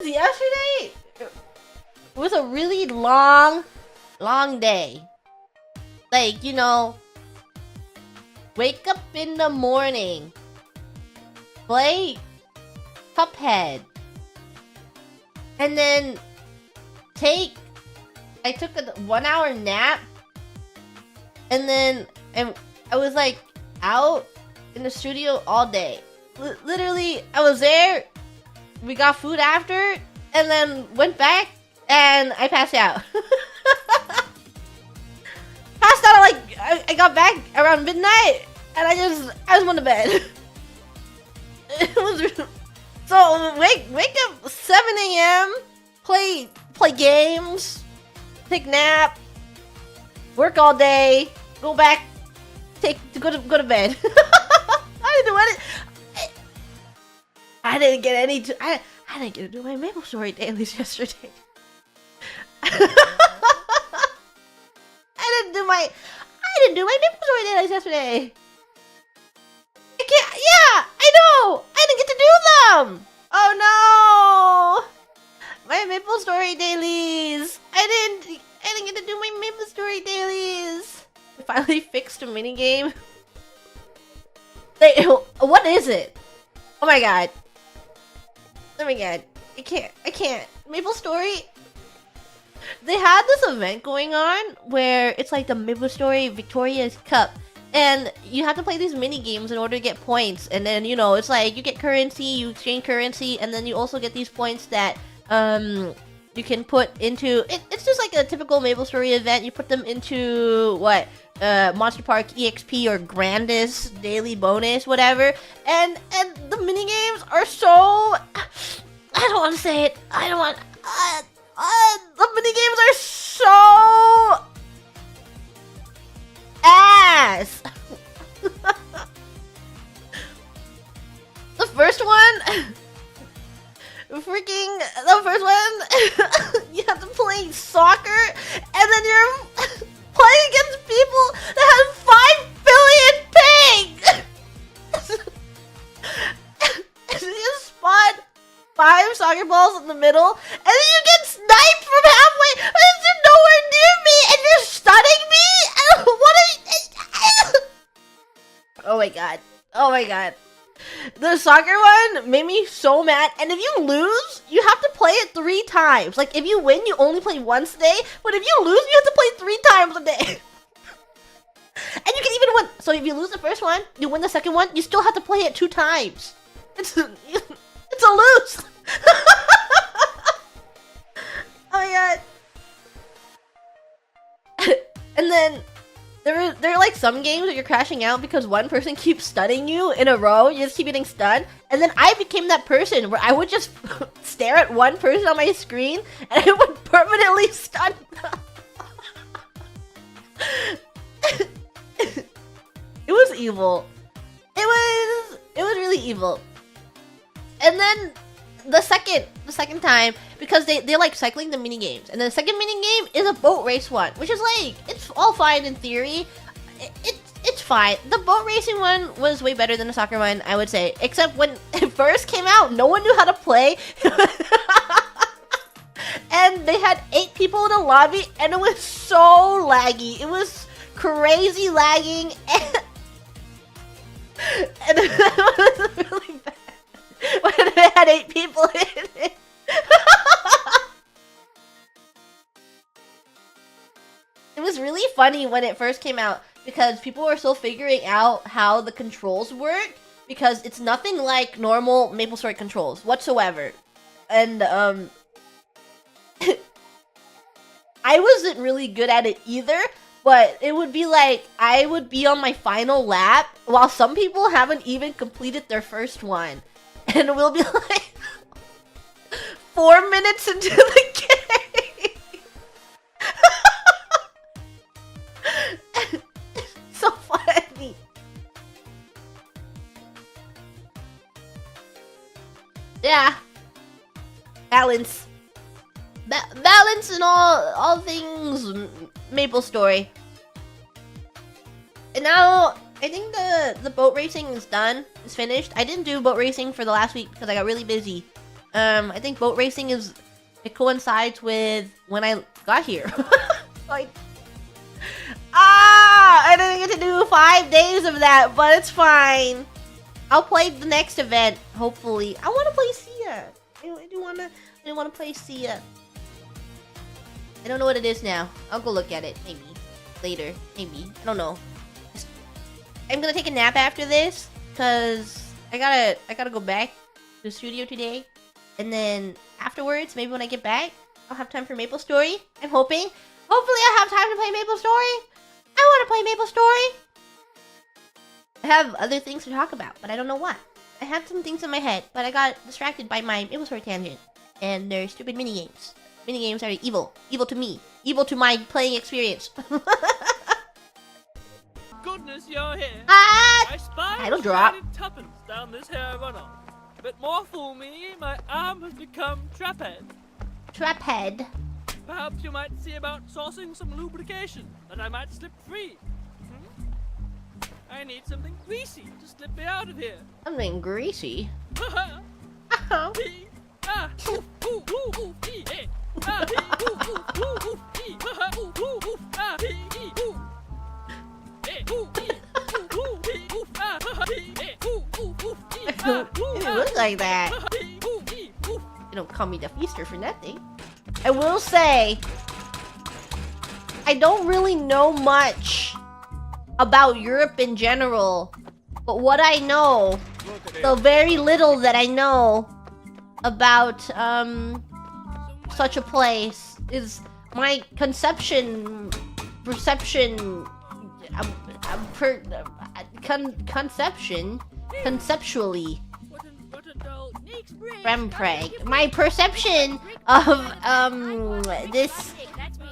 Yesterday was a really long day. Like, you know, wake up in the morning, play Cuphead, and then I took a 1 hour nap, and then I was like out in the studio all day. Literally, I was there. We got food after, and then went back, and I passed out. Passed out like I got back around midnight, and I just went to bed. It was so wake up 7 a.m. Play games, take nap, work all day, go back, go to bed. I didn't do any. I didn't get any. I didn't get to do my Maplestory dailies yesterday. I didn't do my Maplestory dailies yesterday. I can't. Yeah, I know. I didn't get to do them. Oh no, my Maplestory dailies. I didn't get to do my Maplestory dailies. I finally fixed a minigame. What is it? Oh my god. Oh my god. I can't. Maplestory. They had this event going on where it's like the Maplestory Victoria's Cup. And you have to play these mini games in order to get points. And then, you know, it's like you get currency, you exchange currency, and then you also get these points that you can put into it's just like a typical Maplestory event. You put them into what? Monster Park EXP or Grandest daily bonus, whatever. And the mini games are so I don't want to say it. I don't want the mini games are so ass. The first one you have to play soccer, and then you're playing against people that have 5 billion ping. You spawn 5 soccer balls in the middle, and then you get sniped from halfway, but you're nowhere near me, and you're stunning me. What are you? Oh my god! Oh my god! The soccer one made me so mad, and if you lose, you have to play it 3 times. Like, if you win, you only play once a day, but if you lose, you have to play 3 times a day. And you can even win. So if you lose the first one, you win the second one, you still have to play it 2 times. It's a lose. Oh my god. And then there are like some games where you're crashing out because one person keeps stunning you in a row. You just keep getting stunned. And then I became that person where I would just stare at one person on my screen and it would permanently stun them. It was evil. It was really evil. And then the second time, because they like cycling the mini games, and the second mini game is a boat race one, which is like, it's all fine in theory. It's fine. The boat racing one was way better than the soccer one, I would say, except when it first came out, no one knew how to play. And they had 8 people in a lobby, and it was so laggy. It was crazy lagging, and it was really bad when they had 8 people in it. It was really funny when it first came out because people were still figuring out how the controls work, because it's nothing like normal Maplestory controls whatsoever. And I wasn't really good at it either, but it would be like I would be on my final lap while some people haven't even completed their first one. And we'll be like 4 minutes into the game. So funny. Yeah. Balance. Balance in all things Maplestory. And now I think the boat racing is done. It's finished. I didn't do boat racing for the last week because I got really busy. I think boat racing it coincides with when I got here. Like, I didn't get to do 5 days of that, but it's fine. I'll play the next event, hopefully. I want to play Sia. I do want to play Sia. I don't know what it is now. I'll go look at it, maybe. Later, maybe. I don't know. I'm gonna take a nap after this, because I gotta go back to the studio today. And then afterwards, maybe when I get back, I'll have time for Maplestory. I'm hoping. Hopefully I'll have time to play Maplestory. I want to play Maplestory. I have other things to talk about, but I don't know what. I had some things in my head, but I got distracted by my Maplestory tangent. And they're stupid minigames. Minigames are evil. Evil to me. Evil to my playing experience. Goodness, you're here. I don't drop. Tuppence down this hair runoff. But more fool me, my arm has become traphead. Traphead. Perhaps you might see about sourcing some lubrication, and I might slip free. I need something greasy to slip me out of here. Something greasy? It looks like that. You don't call me the feaster for nothing. I will say, I don't really know much about Europe in general, but what I know, the very little that I know about such a place is my conception, conceptually. Rempreg. My perception of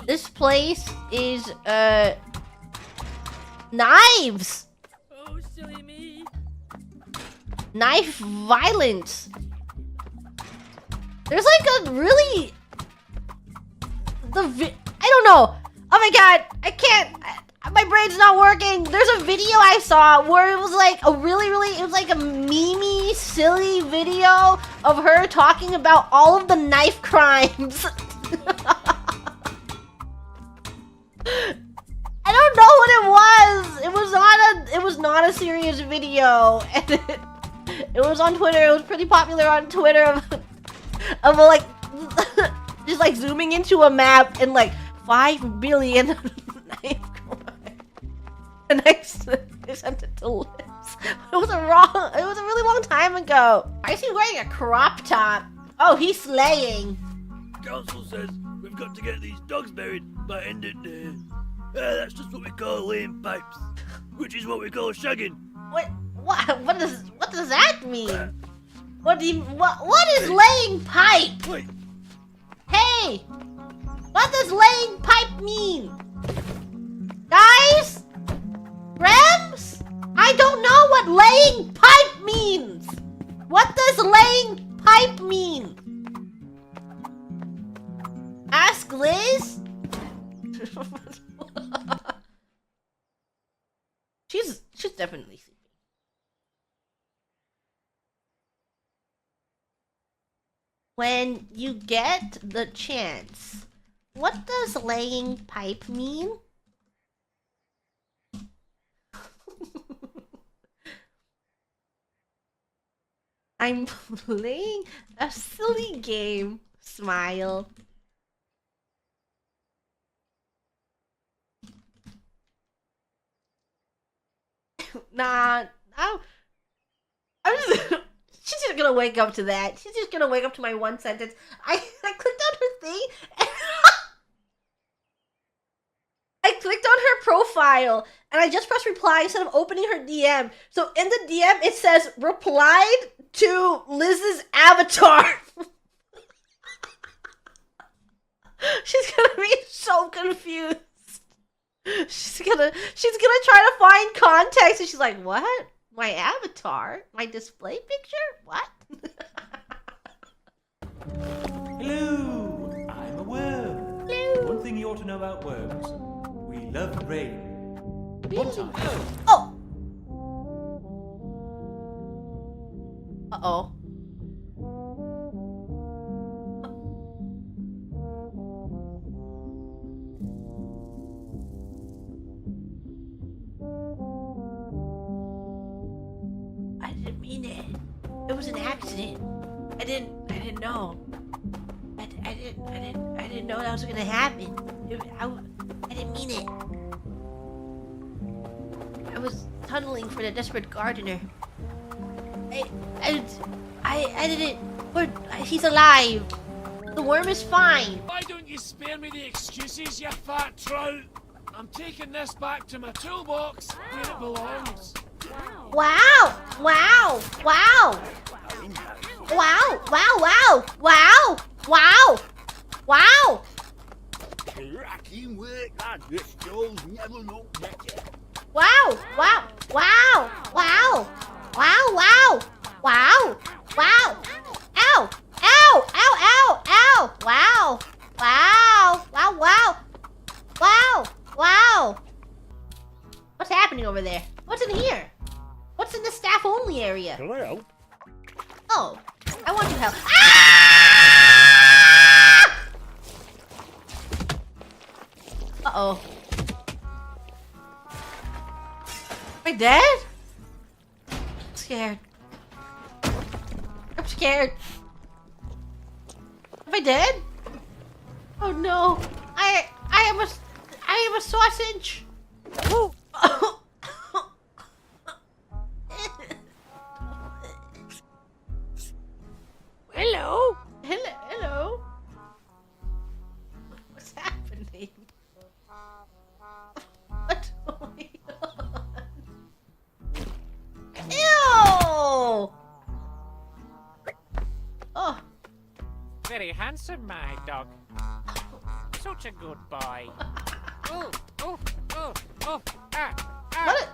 this place is knives. Oh, silly me. Knife violence. There's like a really I don't know. Oh my god, I can't. My brain's not working. There's a video I saw where it was like a it was like a memey, silly video of her talking about all of the knife crimes. I don't know what it was. It was not a serious video. And it was on Twitter. It was pretty popular on Twitter of like just like zooming into a map and like 5 billion knife crimes. And I sent it to Liz. It was a really long time ago. Why is he wearing a crop top? Oh, he's slaying. Council says we've got to get these dogs buried by end of day. That's just what we call laying pipes, which is what we call shagging. What does that mean? What is laying pipe? Wait. Hey, what does laying pipe mean? Guys? Rems? I don't know what laying pipe means. What does laying pipe mean? Ask Liz? She's definitely sleeping. When you get the chance, what does laying pipe mean? I'm playing a silly game. Smile. Nah, I'm just, she's just gonna wake up to that. She's just gonna wake up to my one sentence. I clicked on her thing and I clicked on her profile and I just pressed reply instead of opening her DM. So in the DM it says replied to Liz's avatar. She's gonna be so confused. She's gonna try to find context and she's like, what? My avatar? My display picture? What? Hello! I'm a worm. Hello. One thing you ought to know about worms. We love rain. One time. Oh! Uh-oh. was an accident. I didn't know. I didn't know that was gonna happen. I didn't mean it. I was tunneling for the desperate gardener. I didn't. But he's alive. The worm is fine. Why don't you spare me the excuses, you fat trout? I'm taking this back to my toolbox where it belongs. Wow! Wow! Wow! Wow! Wow! Wow! Wow! Wow! Wow! Cracking work, lad. This Joel's never looked better. Wow! Wow! Wow! Wow! Wow! Wow! Wow! Wow! Ow! Ow! Ow! Ow! Ow! Wow! Wow! Wow! Wow! Wow! Wow! What's happening over there? What's in here? What's in the staff only area? Hello? Oh, I want your help. Ah! Uh-oh. Am I dead? I'm scared. I'm scared. Am I dead? Oh no. I am a sausage. Oh. Hello? Hello. What's happening? What's going on? Ew! Oh. Very handsome, my dog. Such a good boy. Oh, ah, ah. What?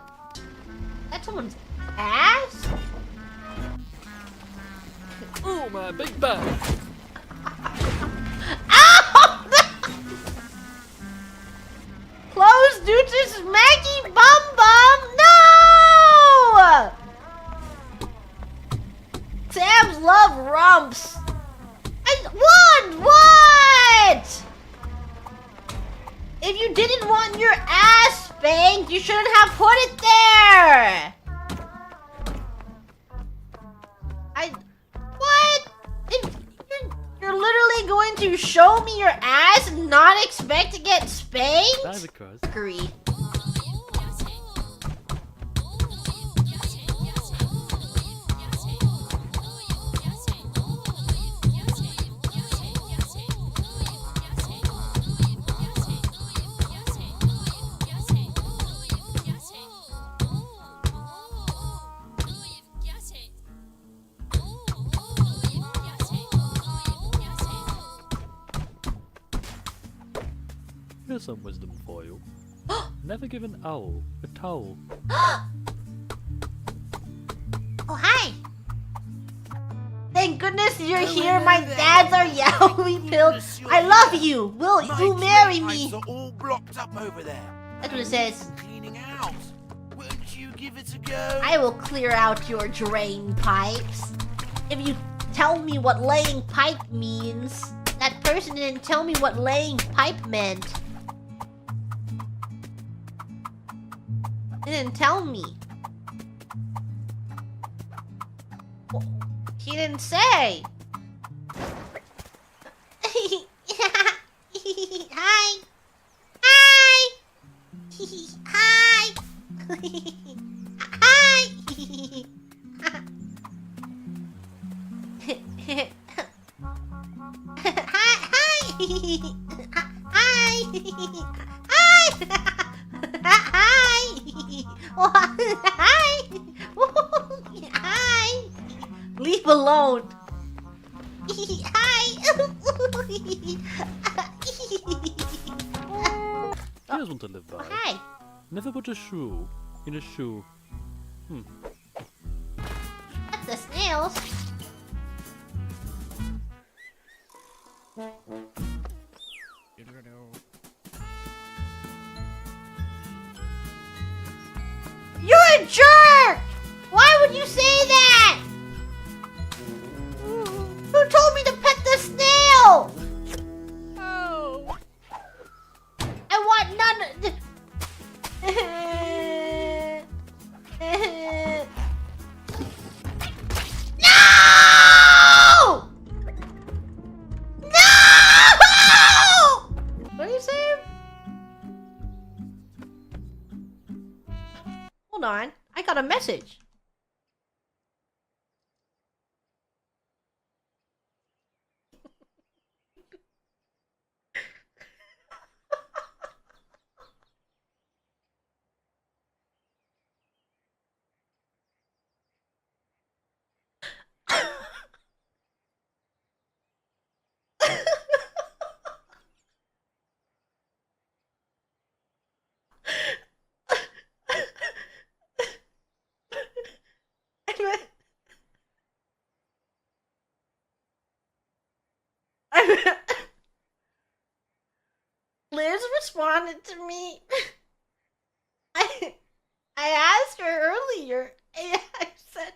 That's someone's ass? Oh, my big bag. Ow! Close due to smacky bum bum. No! Sam's love rumps. What? If you didn't want your ass spanked, you shouldn't have put it there. What? If you're literally going to show me your ass and not expect to get spanked? That's because. Agree. Here's some wisdom for you. Never give an owl a towel. Oh, hi. Thank goodness you're here. My dads are yellowy pilled. I love you. Will you marry me? Are all blocked up over there. That's what it says. Cleaning out. Won't you give it a go? I will clear out your drain pipes. If you tell me what laying pipe means, that person didn't tell me what laying pipe meant. They didn't tell me. Well, he didn't say. Hi. Hi. Hi. Hi. Hi. Leave alone. Hi. Here's one to live by. Hi. Never put a shoe in a shoe. That's the snails. You're a jerk! Why would you say that? Who told me to pet the snail? Oh! I want none of... No! on. I got a message. Liz responded to me. I asked her earlier, and I said,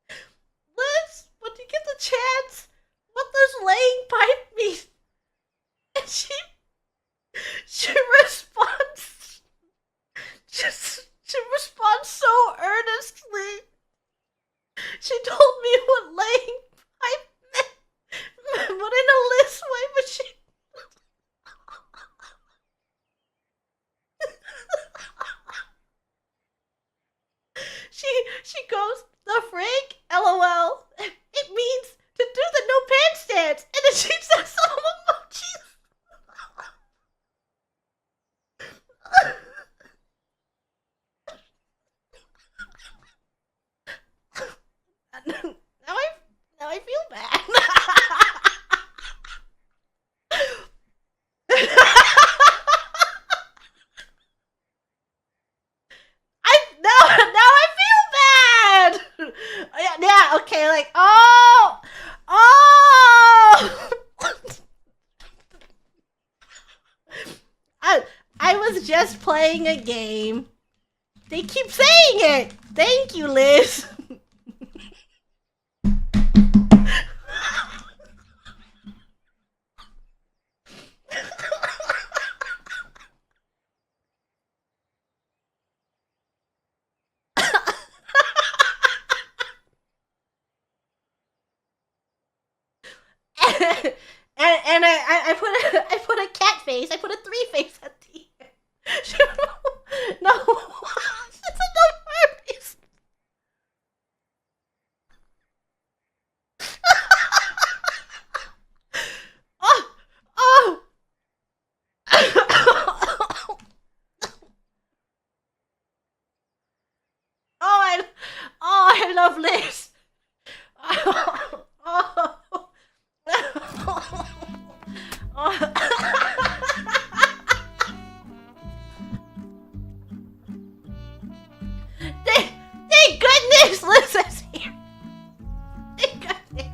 Liz, when you get the chance, what does laying pipe mean? And she responds, she responds so earnestly. She told me what laying pipe meant, but in a Liz way, but she goes, the frig? LOL. It means to do the no pants dance. And then she says some emojis. Now I feel bad. Now I feel bad. Yeah, okay, like, oh. I was just playing a game. They keep saying it. Thank you, Liz. and I put a cat face. I put a 3 face at the end. No, it's a no face. Oh. I love Liz. Thank goodness Liz is here. Thank goodness.